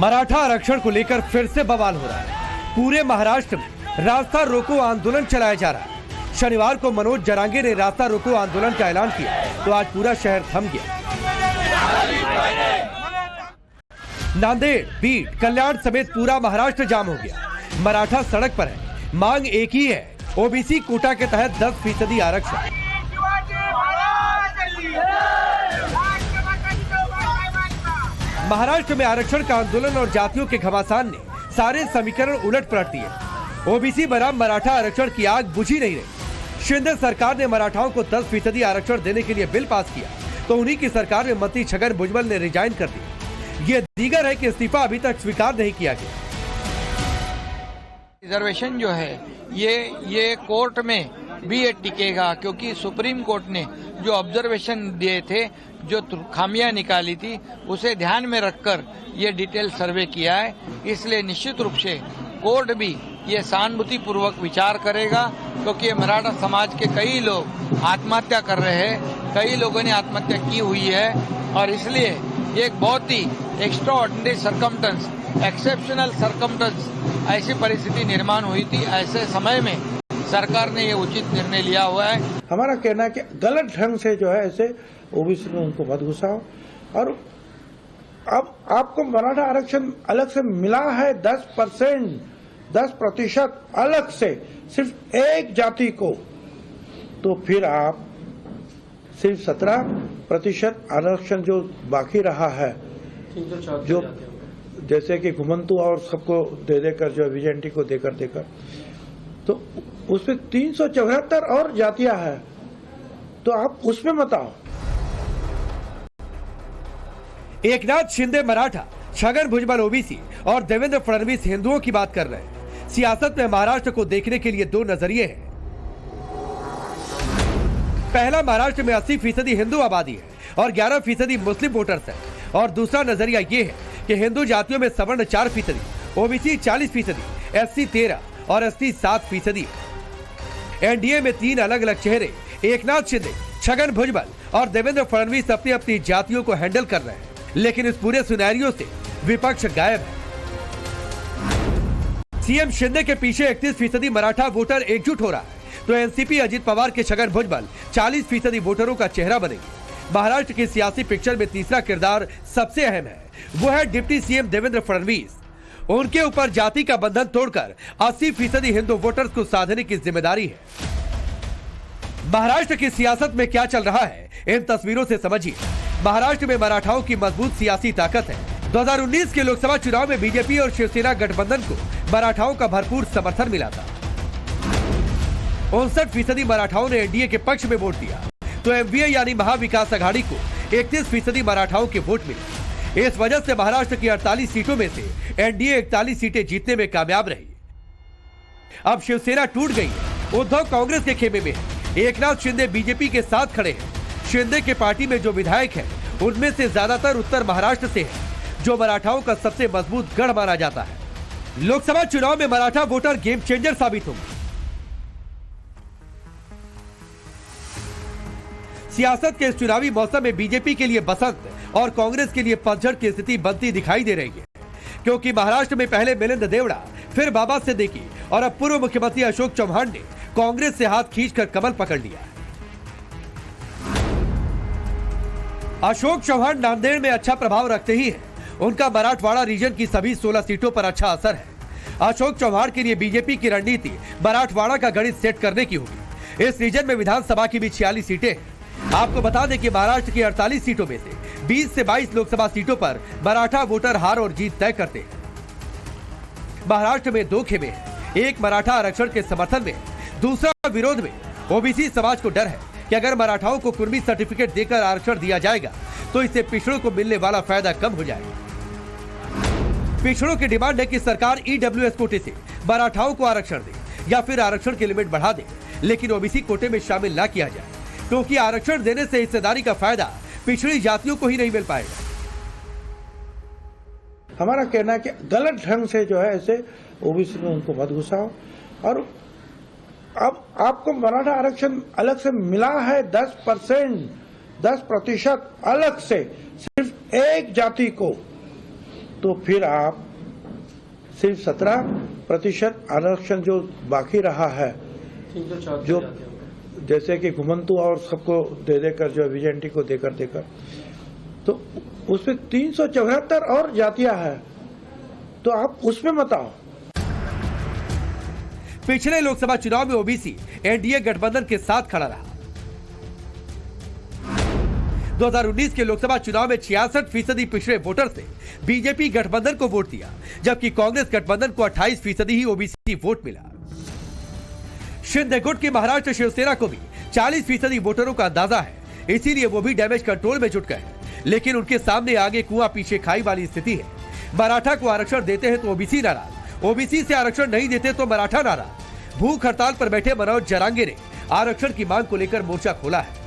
मराठा आरक्षण को लेकर फिर से बवाल हो रहा है। पूरे महाराष्ट्र में रास्ता रोको आंदोलन चलाया जा रहा है। शनिवार को मनोज जरांगे ने रास्ता रोको आंदोलन का ऐलान किया तो आज पूरा शहर थम गया। नांदेड़, बीड, कल्याण समेत पूरा महाराष्ट्र जाम हो गया। मराठा सड़क पर है। मांग एक ही है, ओबीसी कोटा के तहत 10% आरक्षण। महाराष्ट्र में आरक्षण का आंदोलन और जातियों के घमासान ने सारे समीकरण उलट पलट दिए। ओबीसी बनाम मराठा आरक्षण की आग बुझी नहीं रही। शिंदे सरकार ने मराठाओं को 10% आरक्षण देने के लिए बिल पास किया तो उन्हीं की सरकार में मंत्री छगन भुजबल ने रिजाइन कर दिया। ये दीगर है कि इस्तीफा अभी तक स्वीकार नहीं किया गया। रिजर्वेशन जो है ये कोर्ट में भी ये टिकेगा, क्योंकि सुप्रीम कोर्ट ने जो ऑब्जर्वेशन दिए थे, जो खामियां निकाली थी, उसे ध्यान में रखकर ये डिटेल सर्वे किया है। इसलिए निश्चित रूप से कोर्ट भी ये सहानुभूति पूर्वक विचार करेगा, क्योंकि ये मराठा समाज के कई लोग आत्महत्या कर रहे हैं, कई लोगों ने आत्महत्या की हुई है और इसलिए ये एक बहुत ही extraordinary circumstance, exceptional circumstance ऐसी परिस्थिति निर्माण हुई थी। ऐसे समय में सरकार ने ये उचित निर्णय लिया हुआ है। हमारा कहना है कि गलत ढंग से जो है ऐसे ओबीसी में उनको मत घुसाओ। और अब आपको मराठा आरक्षण अलग से मिला है 10% अलग से सिर्फ एक जाति को, तो फिर आप सिर्फ 17% आरक्षण जो बाकी रहा है, जो जैसे कि घुमंतु और सबको दे देकर, जो विजेंटी को देकर तो उसमें 374 और जातियां हैं, तो आप उसमें मत आओ। एकनाथ शिंदे मराठा, छगन भुजबल ओबीसी और देवेंद्र फडणवीस हिंदुओं की बात कर रहे हैं। सियासत में महाराष्ट्र को देखने के लिए दो नजरिए हैं। पहला, महाराष्ट्र में 80% हिंदू आबादी है और 11% मुस्लिम वोटर्स है, और दूसरा नजरिया ये है कि हिंदू जातियों में सवर्ण 4%, ओबीसी 40%, एससी 13% और एसटी 7%। एनडीए में 3 अलग अलग चेहरे, एकनाथ शिंदे, छगन भुजबल और देवेंद्र फडणवीस अपनी अपनी जातियों को हैंडल कर रहे हैं, लेकिन इस पूरे सिनेरियो से विपक्ष गायब है। सीएम शिंदे के पीछे 31% मराठा वोटर एकजुट हो रहा है, तो एनसीपी अजित पवार के छगन भुजबल 40% वोटरों का चेहरा बनेंगे। महाराष्ट्र की सियासी पिक्चर में तीसरा किरदार सबसे अहम है, वो है डिप्टी सीएम देवेंद्र फडणवीस। उनके ऊपर जाति का बंधन तोड़कर 80% हिंदू वोटर्स को साधने की जिम्मेदारी है। महाराष्ट्र की सियासत में क्या चल रहा है, इन तस्वीरों से समझिए। महाराष्ट्र में मराठाओं की मजबूत सियासी ताकत है। 2019 के लोकसभा चुनाव में बीजेपी और शिवसेना गठबंधन को मराठाओं का भरपूर समर्थन मिला था। 59% मराठाओं ने एनडीए के पक्ष में वोट दिया, तो एमवीए यानी महाविकास अघाड़ी को 31% मराठाओं के वोट मिले। इस वजह से महाराष्ट्र की 48 सीटों में से एनडीए 41 सीटें जीतने में कामयाब रही। अब शिवसेना टूट गई है, उद्धव कांग्रेस के खेमे में है, एकनाथ शिंदे बीजेपी के साथ खड़े हैं। शिंदे के पार्टी में जो विधायक हैं, उनमें से ज्यादातर उत्तर महाराष्ट्र से हैं, जो मराठाओं का सबसे मजबूत गढ़ माना जाता है। लोकसभा चुनाव में मराठा वोटर गेम चेंजर साबित होंगे। सियासत के इस चुनावी मौसम में बीजेपी के लिए बसंत और कांग्रेस के लिए पतझड़ की स्थिति बनती दिखाई दे रही है, क्योंकि महाराष्ट्र में पहले मिलिंद देवड़ा, फिर बाबा सिद्दीकी और अब पूर्व मुख्यमंत्री अशोक चौहान ने कांग्रेस से हाथ खींचकर कमल पकड़ लिया। अशोक चौहान नांदेड़ में अच्छा प्रभाव रखते ही हैं। उनका मराठवाड़ा रीजन की सभी 16 सीटों पर अच्छा असर है। अशोक चौहान के लिए बीजेपी की रणनीति मराठवाड़ा का गणित सेट करने की होगी। इस रीजन में विधानसभा की भी 46 सीटें हैं। आपको बता दें कि महाराष्ट्र की 48 सीटों में से 20 से 22 लोकसभा सीटों पर मराठा वोटर हार और जीत तय करते हैं। महाराष्ट्र में 2 खेमे हैं, एक मराठा आरक्षण के समर्थन में, दूसरा विरोध में। ओबीसी समाज को डर है कि अगर मराठाओं को कुर्मी सर्टिफिकेट देकर आरक्षण दिया जाएगा तो इससे पिछड़ों को मिलने वाला फायदा कम हो जाएगा। पिछड़ों की डिमांड है कि सरकार ईडब्ल्यूएस कोटे से मराठाओं को आरक्षण दे या फिर आरक्षण की लिमिट बढ़ा दे, लेकिन ओबीसी कोटे में शामिल ना किया जाए, क्योंकि आरक्षण देने से हिस्सेदारी का फायदा पिछड़ी जातियों को ही नहीं मिल पाएगा। हमारा कहना है कि गलत ढंग से जो है ऐसे ओबीसी में उनको मत घुसाओ। और अब आपको मराठा आरक्षण अलग से मिला है 10% अलग से सिर्फ एक जाति को, तो फिर आप सिर्फ 17% आरक्षण जो बाकी रहा है, जो जैसे कि घुमंतु और सबको दे देकर, जो विजेंटी को देकर तो उसमें 374 और जातियां हैं, तो आप उसमें मत आओ। पिछले लोकसभा चुनाव में ओबीसी एनडीए गठबंधन के साथ खड़ा रहा। 2019 के लोकसभा चुनाव में 66% पिछड़े वोटर से बीजेपी गठबंधन को वोट दिया, जबकि कांग्रेस गठबंधन को 28% ही ओबीसी वोट मिला। शिंदे गुट की महाराष्ट्र शिवसेना को भी 40% वोटरों का अंदाजा है, इसीलिए वो भी डैमेज कंट्रोल में जुट गए। लेकिन उनके सामने आगे कुआं पीछे खाई वाली स्थिति है। मराठा को आरक्षण देते हैं तो ओबीसी नाराज, ओबीसी से आरक्षण नहीं देते तो मराठा नाराज। भूख हड़ताल पर बैठे मनोज जरांगे ने आरक्षण की मांग को लेकर मोर्चा खोला है।